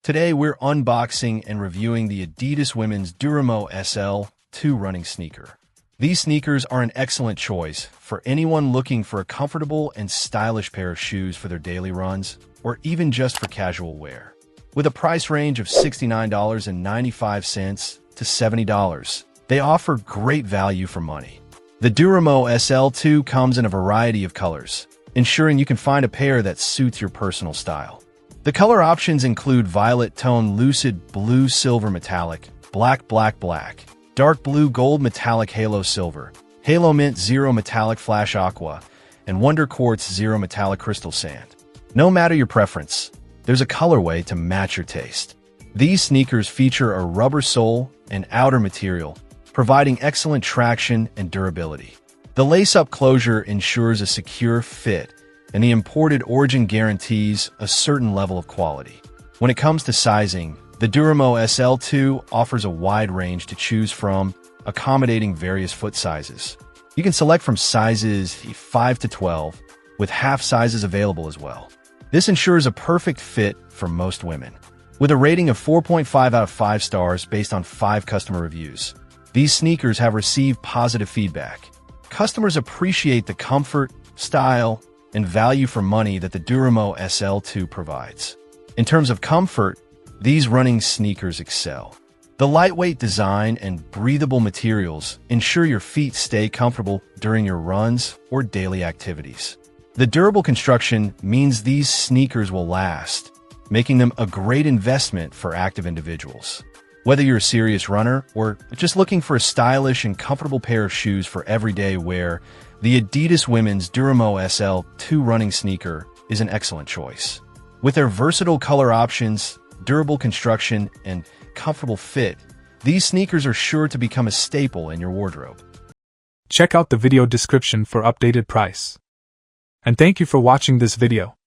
Today we're unboxing and reviewing the Adidas Women's Duramo SL2 running sneaker. These sneakers are an excellent choice for anyone looking for a comfortable and stylish pair of shoes for their daily runs, or even just for casual wear. With a price range of $69.95 to $70, they offer great value for money. The Duramo SL2 comes in a variety of colors, ensuring you can find a pair that suits your personal style. The color options include violet tone lucid blue silver metallic, black, dark blue gold metallic halo silver, halo mint zero metallic flash aqua, and wonder quartz zero metallic crystal sand. No matter your preference, there's a colorway to match your taste. These sneakers feature a rubber sole and outer material, providing excellent traction and durability. The lace-up closure ensures a secure fit, and the imported origin guarantees a certain level of quality. When it comes to sizing, the Duramo SL2 offers a wide range to choose from, accommodating various foot sizes. You can select from sizes 5 to 12, with half sizes available as well. This ensures a perfect fit for most women. With a rating of 4.5 out of 5 stars based on 5 customer reviews, these sneakers have received positive feedback. Customers appreciate the comfort, style, and value for money that the Duramo SL2 provides. In terms of comfort, these running sneakers excel. The lightweight design and breathable materials ensure your feet stay comfortable during your runs or daily activities. The durable construction means these sneakers will last, making them a great investment for active individuals. Whether you're a serious runner or just looking for a stylish and comfortable pair of shoes for everyday wear, the Adidas Women's Duramo SL2 running sneaker is an excellent choice. With their versatile color options, durable construction, and comfortable fit, these sneakers are sure to become a staple in your wardrobe. Check out the video description for updated price. And thank you for watching this video.